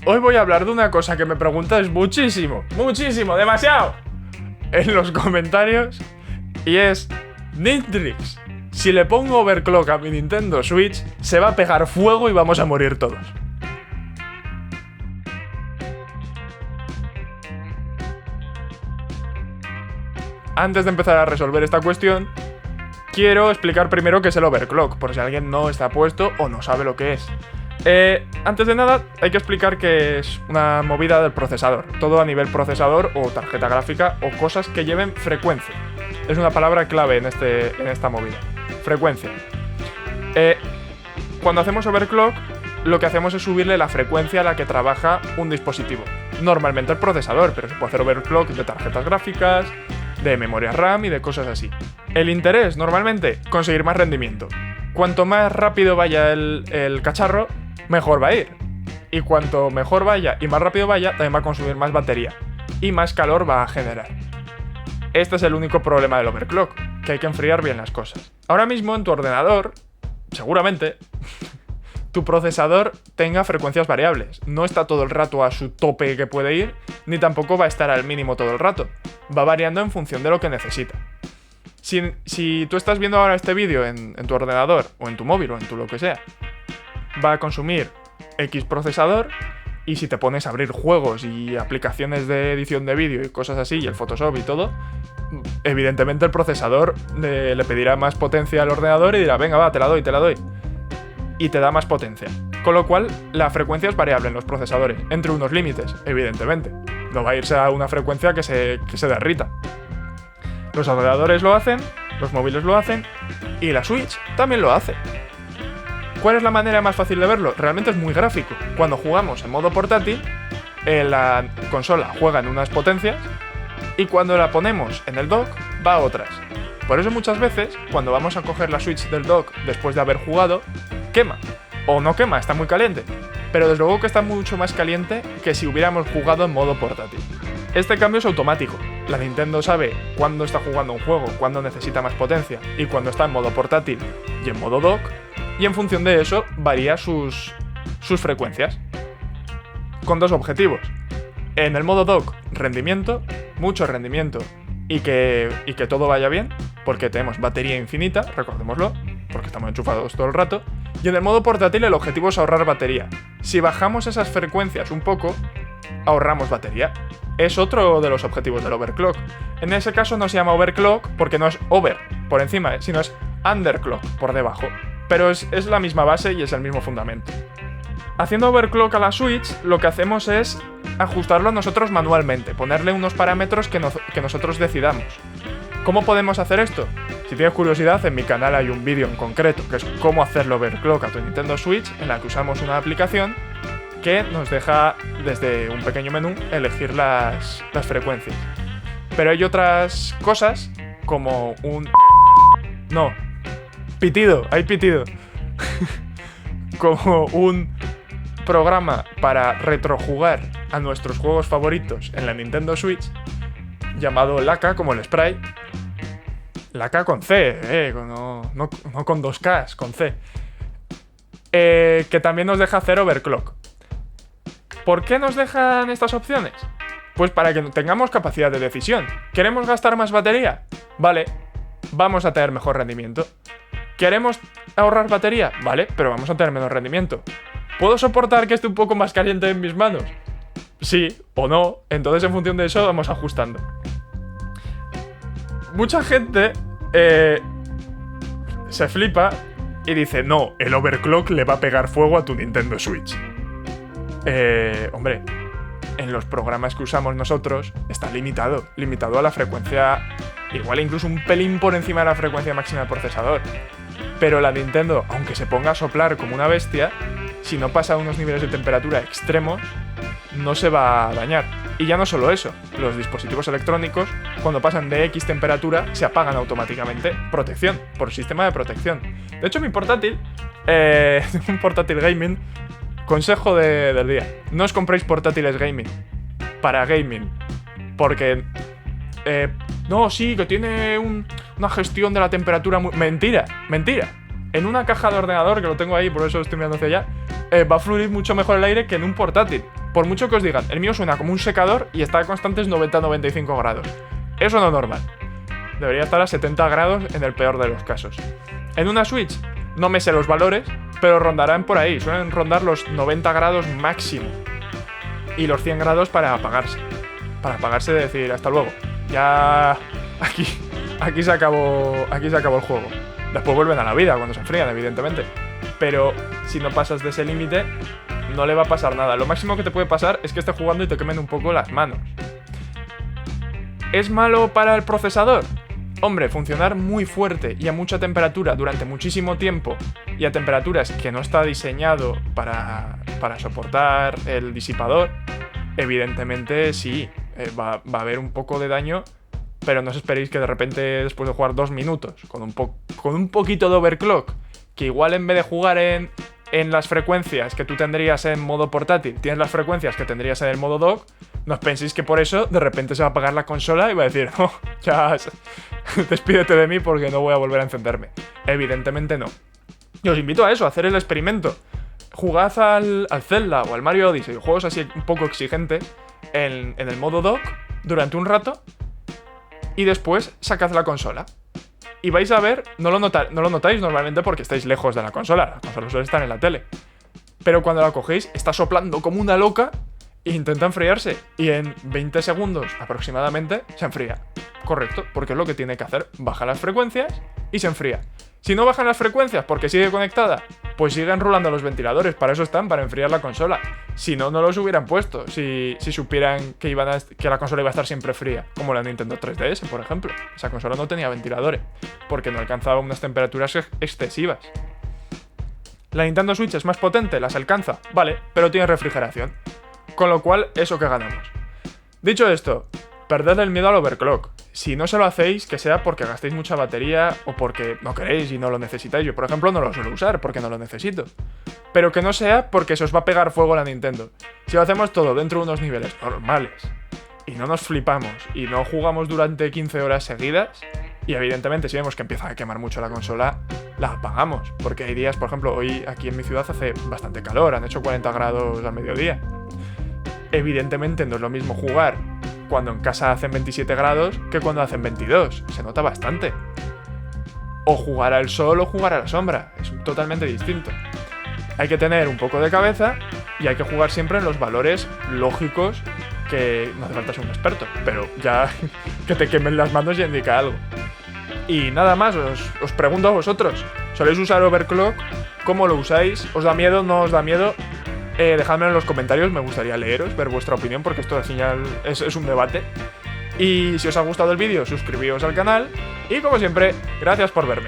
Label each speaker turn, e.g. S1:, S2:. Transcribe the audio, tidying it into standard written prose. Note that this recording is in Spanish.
S1: Hoy voy a hablar de una cosa que me preguntáis muchísimo, demasiado, en los comentarios, y es Nintrix. Si le pongo overclock a mi Nintendo Switch, se va a pegar fuego y vamos a morir todos. Antes de empezar a resolver esta cuestión, quiero explicar primero qué es el overclock, por si alguien no está puesto o no sabe lo que es. Antes de nada, hay que explicar que es una movida del procesador. Todo a nivel procesador o tarjeta gráfica o cosas que lleven frecuencia. Es una palabra clave en esta movida. Frecuencia. Cuando hacemos overclock, lo que hacemos es subirle la frecuencia a la que trabaja un dispositivo. Normalmente el procesador, pero se puede hacer overclock de tarjetas gráficas, de memoria RAM y de cosas así. El interés, normalmente, conseguir más rendimiento. Cuanto más rápido vaya el cacharro, mejor va a ir. Y cuanto mejor vaya y más rápido vaya, también va a consumir más batería. Y más calor va a generar. Este es el único problema del overclock, que hay que enfriar bien las cosas. Ahora mismo en tu ordenador, seguramente, tu procesador tenga frecuencias variables. No está todo el rato a su tope que puede ir, ni tampoco va a estar al mínimo todo el rato. Va variando en función de lo que necesita. Si tú estás viendo ahora este vídeo en tu ordenador, o en tu móvil, o en tu lo que sea, va a consumir X procesador, y si te pones a abrir juegos y aplicaciones de edición de vídeo y cosas así, y el Photoshop y todo, evidentemente el procesador le pedirá más potencia al ordenador y dirá, venga va, te la doy. Y te da más potencia. Con lo cual, la frecuencia es variable en los procesadores, entre unos límites, evidentemente. No va a irse a una frecuencia que se derrita. Los ordenadores lo hacen, los móviles lo hacen, y la Switch también lo hace. ¿Cuál es la manera más fácil de verlo? Realmente es muy gráfico. Cuando jugamos en modo portátil, la consola juega en unas potencias, y cuando la ponemos en el dock, va a otras. Por eso muchas veces, cuando vamos a coger la Switch del dock después de haber jugado, quema. O no quema, está muy caliente. Pero desde luego que está mucho más caliente que si hubiéramos jugado en modo portátil. Este cambio es automático. La Nintendo sabe cuándo está jugando un juego, cuándo necesita más potencia y cuándo está en modo portátil y en modo dock. Y en función de eso varía sus frecuencias. Con dos objetivos. En el modo dock, rendimiento, mucho rendimiento y que todo vaya bien, porque tenemos batería infinita, recordémoslo, porque estamos enchufados todo el rato. Y en el modo portátil el objetivo es ahorrar batería. Si bajamos esas frecuencias un poco, ahorramos batería. Es otro de los objetivos del overclock. En ese caso no se llama overclock porque no es over por encima, sino es underclock por debajo. Pero es la misma base y es el mismo fundamento. Haciendo overclock a la Switch, lo que hacemos es ajustarlo nosotros manualmente, ponerle unos parámetros que nosotros decidamos. ¿Cómo podemos hacer esto? Si tienes curiosidad, en mi canal hay un vídeo en concreto, que es cómo hacerle overclock a tu Nintendo Switch, en la que usamos una aplicación que nos deja, desde un pequeño menú, elegir las frecuencias. Pero hay otras cosas, como un... No, pitido, hay pitido. Como un programa para retrojugar a nuestros juegos favoritos en la Nintendo Switch, llamado Laka, como el Sprite. Laka con C, no con 2Ks, con C. Que también nos deja hacer overclock. ¿Por qué nos dejan estas opciones? Pues para que tengamos capacidad de decisión. ¿Queremos gastar más batería? Vale, vamos a tener mejor rendimiento. ¿Queremos ahorrar batería? Vale, pero vamos a tener menos rendimiento. ¿Puedo soportar que esté un poco más caliente en mis manos? Sí o no, entonces en función de eso vamos ajustando. Mucha gente se flipa y dice, no, el overclock le va a pegar fuego a tu Nintendo Switch. Hombre, en los programas que usamos nosotros está limitado a la frecuencia, igual incluso un pelín por encima de la frecuencia máxima del procesador. Pero la Nintendo, aunque se ponga a soplar como una bestia, si no pasa a unos niveles de temperatura extremos, no se va a dañar. Y ya no solo eso, los dispositivos electrónicos, cuando pasan de X temperatura, se apagan automáticamente. Protección, por sistema de protección. De hecho, mi portátil, un portátil gaming, consejo del día, no os compréis portátiles gaming, para gaming, porque... no, sí, que tiene una gestión de la temperatura muy... Mentira. En una caja de ordenador, que lo tengo ahí, por eso estoy mirando hacia allá, va a fluir mucho mejor el aire que en un portátil. Por mucho que os digan, el mío suena como un secador y está a constantes 90-95 grados. Eso no es normal. Debería estar a 70 grados en el peor de los casos. En una Switch no me sé los valores, pero rondarán por ahí. Suelen rondar los 90 grados máximo. Y los 100 grados para apagarse. Para apagarse de decir, hasta luego. Ya aquí se acabó el juego. Después vuelven a la vida cuando se enfrían, evidentemente. Pero si no pasas de ese límite, no le va a pasar nada. Lo máximo que te puede pasar es que estés jugando y te quemen un poco las manos. ¿Es malo para el procesador? Hombre, funcionar muy fuerte y a mucha temperatura durante muchísimo tiempo y a temperaturas que no está diseñado para soportar el disipador, evidentemente sí, va a haber un poco de daño, pero no os esperéis que de repente después de jugar 2 minutos con un poquito de overclock, que igual en vez de jugar en las frecuencias que tú tendrías en modo portátil, tienes las frecuencias que tendrías en el modo dock, no os penséis que por eso de repente se va a apagar la consola y va a decir, oh, ya, despídete de mí porque no voy a volver a encenderme. Evidentemente no. Y os invito a eso, a hacer el experimento. Jugad al Zelda o al Mario Odyssey, juegos así un poco exigentes, en el modo dock durante un rato y después sacad la consola. Y vais a ver, no lo notáis normalmente porque estáis lejos de la consola. La consola suele estar en la tele. Pero cuando la cogéis, está soplando como una loca e intenta enfriarse. Y en 20 segundos aproximadamente se enfría. Correcto, porque es lo que tiene que hacer. Baja las frecuencias y se enfría. Si no bajan las frecuencias porque sigue conectada, pues siguen rulando los ventiladores. Para eso están, para enfriar la consola. Si no, no los hubieran puesto. Si supieran que la consola iba a estar siempre fría. Como la Nintendo 3DS, por ejemplo. Esa consola no tenía ventiladores, porque no alcanzaba unas temperaturas excesivas. ¿La Nintendo Switch es más potente? ¿Las alcanza? Vale, pero tiene refrigeración. Con lo cual, eso que ganamos. Dicho esto, perded el miedo al overclock. Si no se lo hacéis, que sea porque gastéis mucha batería o porque no queréis y no lo necesitáis. Yo, por ejemplo, no lo suelo usar porque no lo necesito. Pero que no sea porque se os va a pegar fuego la Nintendo. Si lo hacemos todo dentro de unos niveles normales y no nos flipamos y no jugamos durante 15 horas seguidas, y evidentemente si vemos que empieza a quemar mucho la consola, la apagamos. Porque hay días, por ejemplo, hoy aquí en mi ciudad hace bastante calor, han hecho 40 grados al mediodía. Evidentemente no es lo mismo jugar cuando en casa hacen 27 grados que cuando hacen 22. Se nota bastante. O jugar al sol o jugar a la sombra. Es totalmente distinto. Hay que tener un poco de cabeza y hay que jugar siempre en los valores lógicos, que no hace falta ser un experto, pero ya que te quemen las manos ya indica algo. Y nada más, os pregunto a vosotros, ¿soléis usar overclock? ¿Cómo lo usáis? ¿Os da miedo? ¿No os da miedo? Dejadmelo en los comentarios, me gustaría leeros, ver vuestra opinión, porque esto al final es un debate. Y si os ha gustado el vídeo, suscribíos al canal. Y como siempre, gracias por verme.